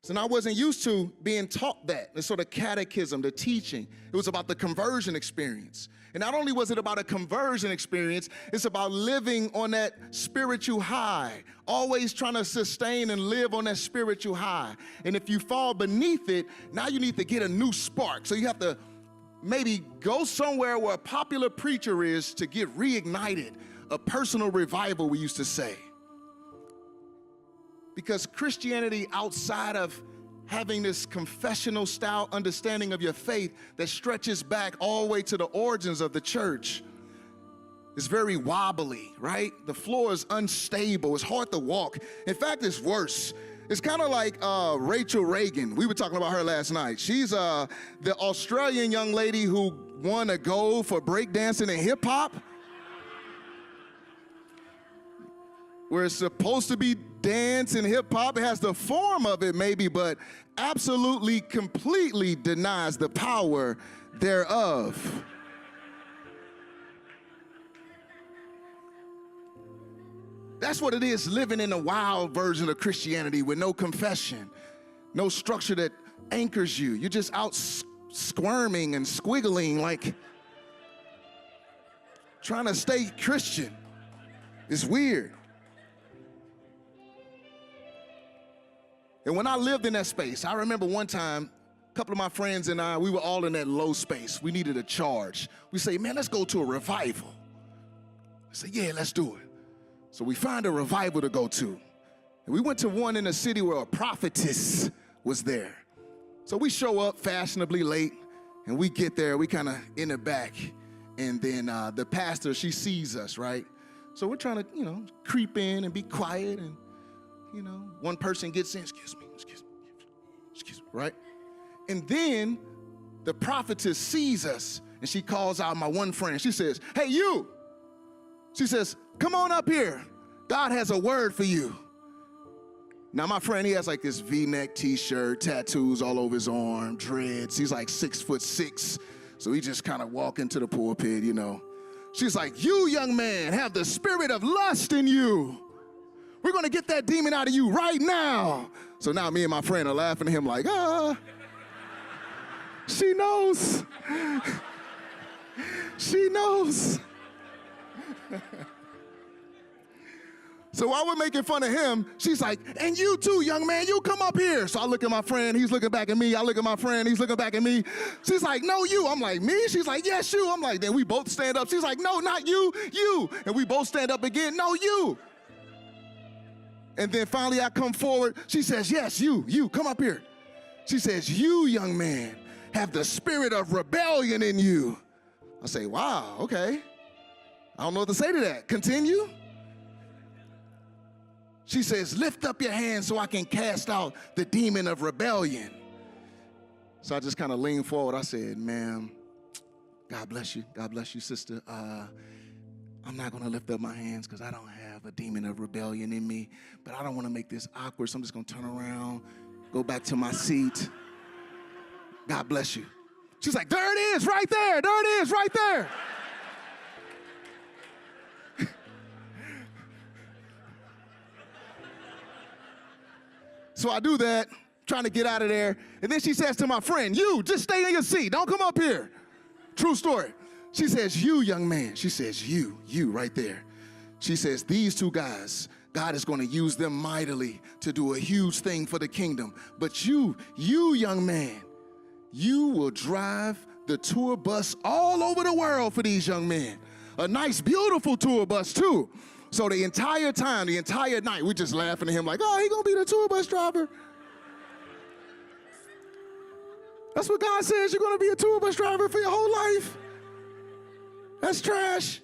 So I wasn't used to being taught that, the sort of catechism, the teaching. It was about the conversion experience. And not only was it about a conversion experience, it's about living on that spiritual high, always trying to sustain and live on that spiritual high. And if you fall beneath it, now you need to get a new spark. So you have to maybe go somewhere where a popular preacher is to get reignited, a personal revival, we used to say. Because Christianity, outside of having this confessional style understanding of your faith that stretches back all the way to the origins of the church, is very wobbly, right? The floor is unstable, it's hard to walk. In fact, it's worse. It's kind of like Rachel Reagan. We were talking about her last night. She's the Australian young lady who won a gold for breakdancing and hip hop. Where it's supposed to be dance and hip hop. It has the form of it maybe, but absolutely, completely denies the power thereof. That's what it is, living in a wild version of Christianity with no confession, no structure that anchors you. You're just out squirming and squiggling, like trying to stay Christian. It's weird. And when I lived in that space, I remember one time, a couple of my friends and I, we were all in that low space. We needed a charge. We say, man, let's go to a revival. I say, yeah, let's do it. So we find a revival to go to. And we went to one in a city where a prophetess was there. So we show up fashionably late, and we get there, we kind of in the back. And then the pastor, she sees us, right? So we're trying to, creep in and be quiet, and one person gets in, excuse me, right? And then the prophetess sees us, and she calls out my one friend. She says, hey, you. She says, come on up here. God has a word for you. Now, my friend, he has like this V-neck t-shirt, tattoos all over his arm, dreads. He's like 6'6", so he just kind of walk into the pulpit, She's like, you, young man, have the spirit of lust in you. We're going to get that demon out of you right now. So now me and my friend are laughing at him like, she knows. She knows. So while we're making fun of him, she's like, and you too, young man, you come up here. So I look at my friend, he's looking back at me. I look at my friend, he's looking back at me. She's like, no, you. I'm like, me? She's like, yes, you. I'm like, then we both stand up. She's like, no, not you, you. And we both stand up again, no, you. And then finally I come forward. She says, yes, you, come up here. She says, you, young man, have the spirit of rebellion in you. I say, wow, okay. I don't know what to say to that. Continue. She says, lift up your hands so I can cast out the demon of rebellion. So I just kind of leaned forward. I said, ma'am, God bless you. God bless you, sister. I'm not going to lift up my hands because I don't have a demon of rebellion in me, but I don't want to make this awkward, so I'm just going to turn around, go back to my seat. God bless you. She's like, there it is, right there. There it is, right there. So I do that, trying to get out of there, and then she says to my friend, you, just stay in your seat. Don't come up here. True story. She says, you, young man. She says, you right there. She says, these two guys, God is going to use them mightily to do a huge thing for the kingdom. But you, young man, you will drive the tour bus all over the world for these young men. A nice, beautiful tour bus, too. So the entire time, the entire night, we're just laughing at him like, oh, he going to be the tour bus driver. That's what God says, you're going to be a tour bus driver for your whole life. That's trash.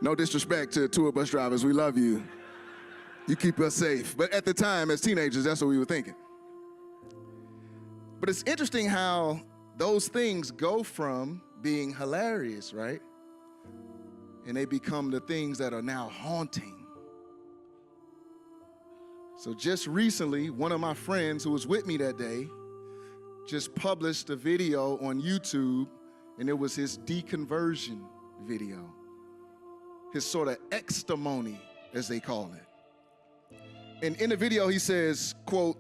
No disrespect to tour bus drivers. We love you. You keep us safe. But at the time, as teenagers, that's what we were thinking. But it's interesting how those things go from being hilarious, right? And they become the things that are now haunting. So just recently, one of my friends who was with me that day just published a video on YouTube, and it was his deconversion video. His sort of extimony, as they call it. And in the video, he says, quote,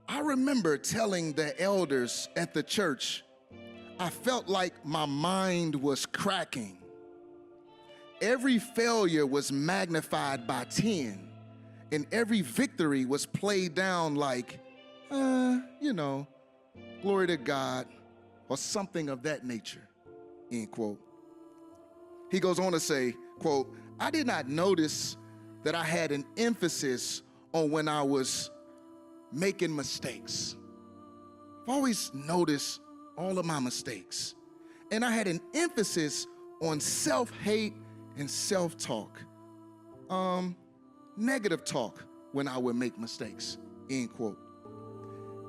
I remember telling the elders at the church, I felt like my mind was cracking. Every failure was magnified by 10, and every victory was played down like, glory to God, or something of that nature, end quote. He goes on to say, quote, I did not notice that I had an emphasis on when I was making mistakes. I've always noticed all of my mistakes. And I had an emphasis on self-hate and self-talk, negative talk when I would make mistakes, end quote.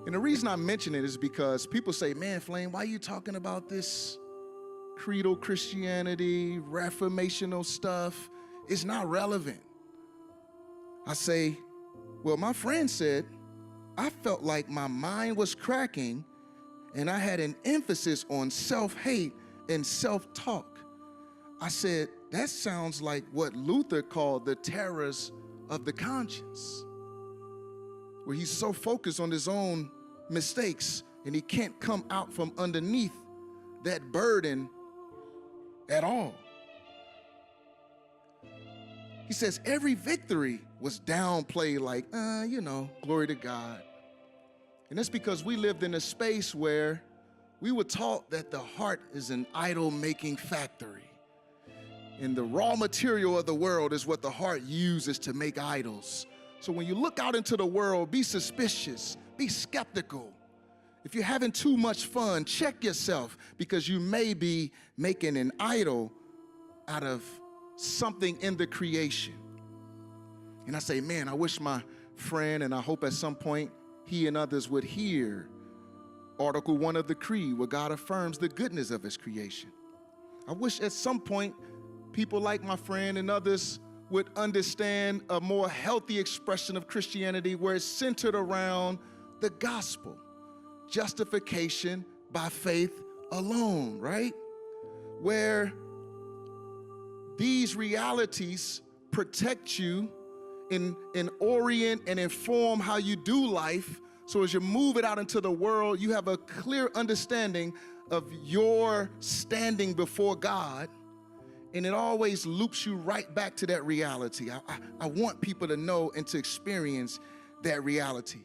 And the reason I mention it is because people say, man, Flame, why are you talking about this creedal Christianity, reformational stuff? It's not relevant. I say, well, my friend said, I felt like my mind was cracking and I had an emphasis on self-hate and self-talk. I said, that sounds like what Luther called the terrors of the conscience, where he's so focused on his own mistakes and he can't come out from underneath that burden at all. He says every victory was downplayed like, glory to God. And that's because we lived in a space where we were taught that the heart is an idol-making factory. And the raw material of the world is what the heart uses to make idols. So when you look out into the world, be suspicious, be skeptical. If you're having too much fun, check yourself, because you may be making an idol out of something in the creation. And I say, man, I wish my friend, and I hope at some point he and others would hear Article 1 of the Creed, where God affirms the goodness of his creation. I wish at some point people like my friend and others would understand a more healthy expression of Christianity where it's centered around the gospel, justification by faith alone, right? Where these realities protect you and orient and inform how you do life. So as you move it out into the world, you have a clear understanding of your standing before God, and it always loops you right back to that reality. I want people to know and to experience that reality.